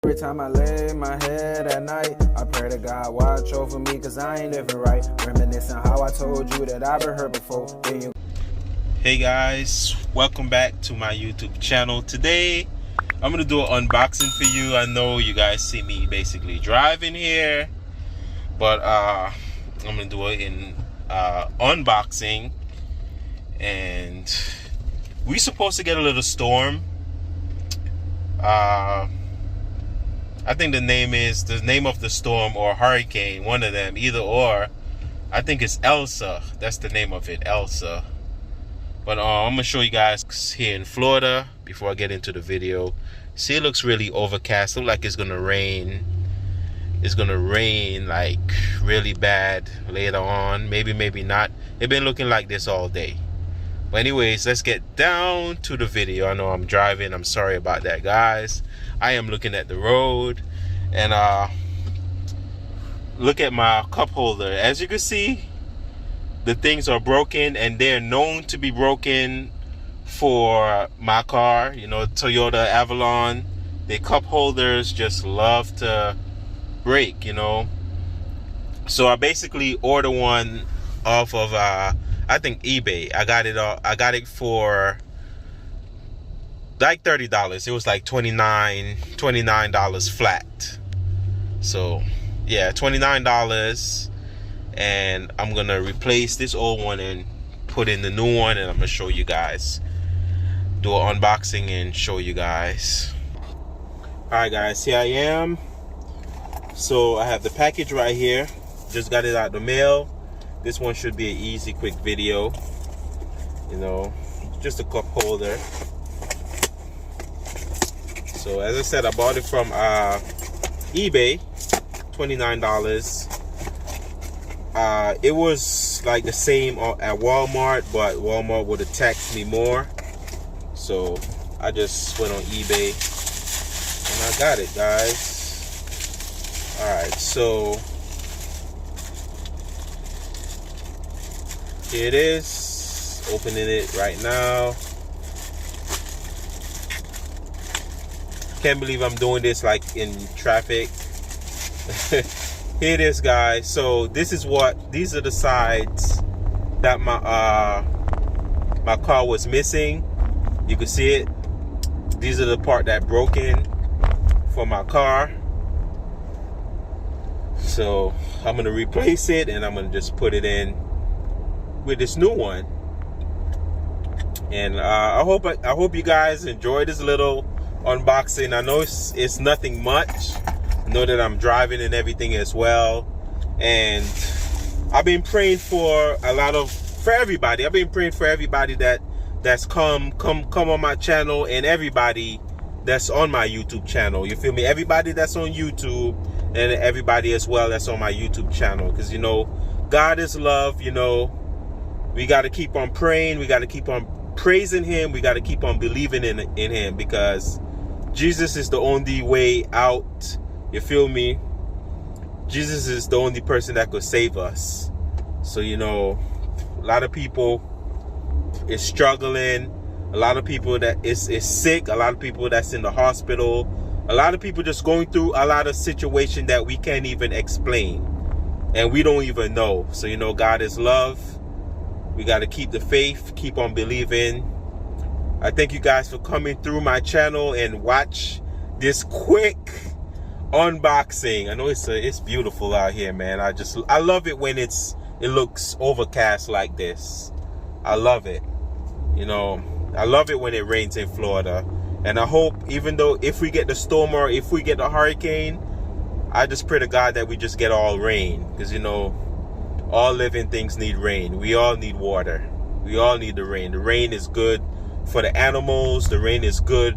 Every time I lay my head at night, I pray to God watch over me, cause I ain't living right. Reminiscing how I told you that I've been hurt before. Hey guys, welcome back to my YouTube channel. Today I'm gonna do an unboxing for you. I know you guys see me basically driving here, but I'm gonna do it in unboxing. And we supposed to get a little storm. I think the name of the storm or hurricane, one of them, either or. I think it's Elsa. That's the name of it, Elsa. But I'm gonna show you guys here in Florida before I get into the video. See, it looks really overcast. Looks like it's gonna rain. It's gonna rain like really bad later on. Maybe not. It's been looking like this all day. But anyways, let's get down to the video. I know I'm driving. I'm sorry about that, guys. I am looking at the road, and look at my cup holder. As you can see, the things are broken, and they're known to be broken for my car, you know, Toyota Avalon. The cup holders just love to break, you know. So I basically ordered one off of I think eBay. I got it for like $30. It was like $29 flat. So yeah, $29. And I'm gonna replace this old one and put in the new one, and I'm gonna show you guys, do an unboxing and show you guys. Alright guys, here I am. So I have the package right here. Just got it out the mail. This one should be an easy, quick video. You know, just a cup holder. So as I said, I bought it from eBay, $29. It was like the same at Walmart, but Walmart would have taxed me more. So I just went on eBay and I got it, guys. Alright, so here it is. Opening it right now. Can't believe I'm doing this like in traffic. Here it is, guys. So these are the sides that my car was missing. You can see it. These are the part that broken for my car. So I'm gonna replace it, and I'm gonna just put it in with this new one. And I hope you guys enjoy this little unboxing. I know it's nothing much. I know that I'm driving and everything as well, and I've been praying for everybody. I've been praying for everybody that's come on my channel, and everybody that's on my YouTube channel. You feel me? Everybody that's on YouTube, and everybody as well that's on my YouTube channel, because you know, God is love. You know, we got to keep on praying. We got to keep on praising Him. We got to keep on believing in Him, because Jesus is the only way out. You feel me? Jesus is the only person that could save us. So, you know, a lot of people is struggling. A lot of people that is sick. A lot of people that's in the hospital. A lot of people just going through a lot of situation that we can't even explain, and we don't even know. So, you know, God is love. We got to keep the faith, keep on believing. I thank you guys for coming through my channel and watch this quick unboxing. I know it's beautiful out here, man. I love it when it looks overcast like this. I love it. You know, I love it when it rains in Florida. And I hope, even though if we get the storm or if we get the hurricane, I just pray to God that we just get all rain, because you know, all living things need rain. We all need water. We all need the rain. The rain is good for the animals. The rain is good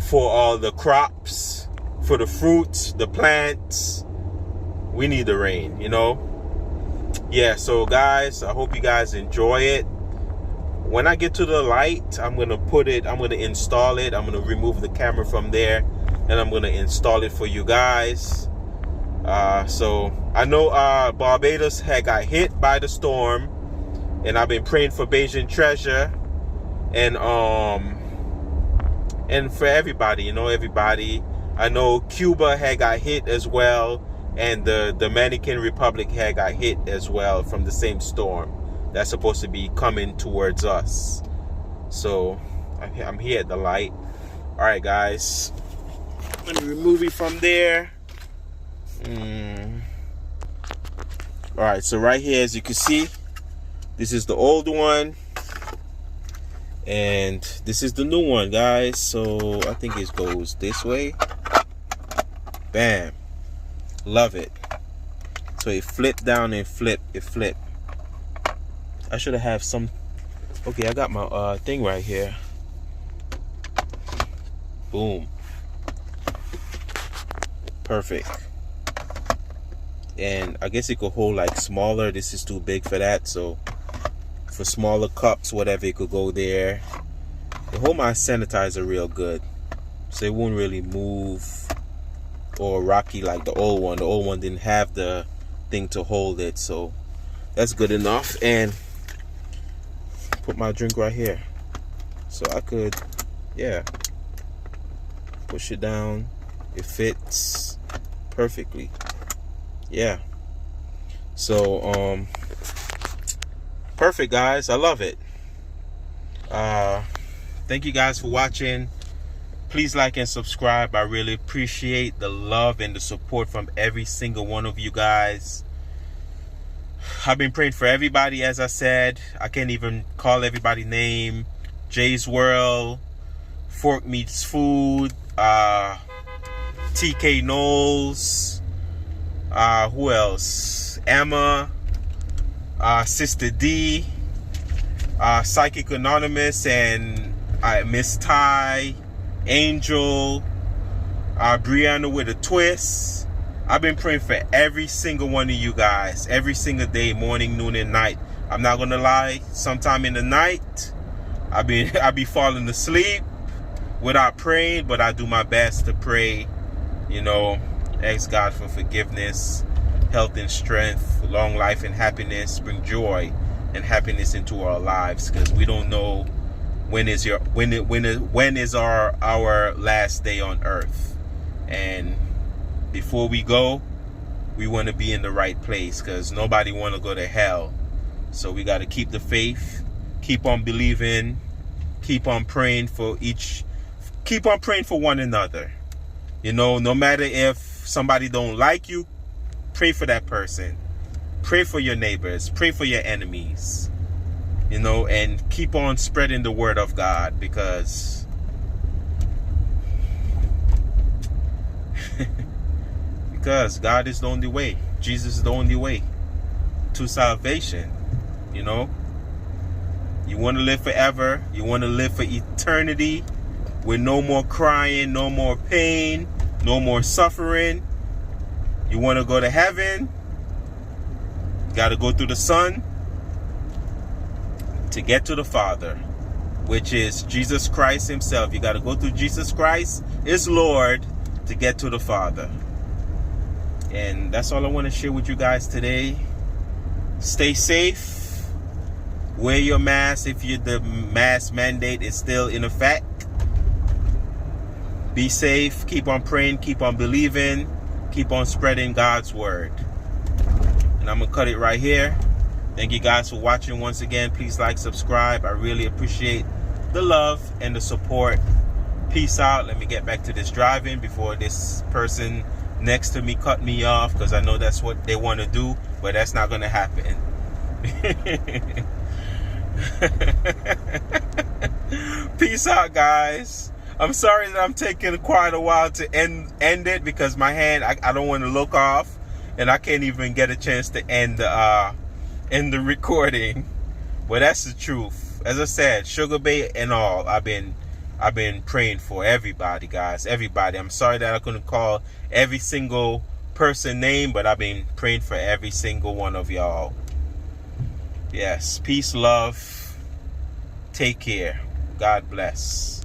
for all the crops, for the fruits, the plants. We need the rain, you know. Yeah, so guys, I hope you guys enjoy it. When I get to the light, I'm gonna install it. I'm gonna remove the camera from there, and I'm gonna install it for you guys. So I know Barbados had got hit by the storm, and I've been praying for Bajan Treasure, and for everybody, you know, everybody. I know Cuba had got hit as well, and the Dominican Republic had got hit as well from the same storm that's supposed to be coming towards us. So I'm here at the light. All right, guys, let me remove it from there. All right, so right here, as you can see, this is the old one, and this is the new one, guys. So I think it goes this way. Bam. Love it. So it flipped down and flip. It flipped. I should have some. Okay, I got my thing right here. Boom. Perfect. And I guess it could hold like smaller. This is too big for that. So for smaller cups, whatever, it could go there. It hold my sanitizer real good, so it won't really move or rocky like the old one. The old one didn't have the thing to hold it, so that's good enough. And put my drink right here, so I could, yeah, push it down. It fits perfectly. Yeah. So perfect, guys. I love it. Thank you guys for watching. Please like and subscribe. I really appreciate the love and the support from every single one of you guys. I've been praying for everybody, as I said. I can't even call everybody's name. Jay's World, Fork Meets Food, TK Knowles, who else? Emma, Sister D, Psychic Anonymous, and Miss Ty, Angel, Brianna with a twist. I've been praying for every single one of you guys, every single day, morning, noon, and night. I'm not gonna lie, sometime in the night, I be falling asleep without praying, but I do my best to pray, you know, ask God for forgiveness, health and strength, long life and happiness, bring joy and happiness into our lives, because we don't know when is our last day on earth. And before we go, we want to be in the right place, because nobody want to go to hell. So we got to keep the faith, keep on believing, keep on praying for one another. You know, no matter if somebody don't like you, pray for that person. Pray for your neighbors, pray for your enemies. You know, and keep on spreading the word of God, because God is the only way. Jesus is the only way to salvation. You know, you want to live forever, you want to live for eternity with no more crying, no more pain, no more suffering. You want to go to heaven, you got to go through the Son to get to the Father, which is Jesus Christ himself. You got to go through Jesus Christ is Lord to get to the Father. And that's all I want to share with you guys today. Stay safe. Wear your mask if the mask mandate is still in effect. Be safe. Keep on praying. Keep on believing. Keep on spreading God's word. And I'm going to cut it right here. Thank you guys for watching once again. Please like, subscribe. I really appreciate the love and the support. Peace out. Let me get back to this driving before this person next to me cut me off, because I know that's what they want to do, but that's not going to happen. Peace out, guys. I'm sorry that I'm taking quite a while to end it, because my hand, I don't want to look off, and I can't even get a chance to end the recording. But that's the truth. As I said, Sugar Bay and all, I've been praying for everybody, guys. Everybody. I'm sorry that I couldn't call every single person name, but I've been praying for every single one of y'all. Yes. Peace, love. Take care. God bless.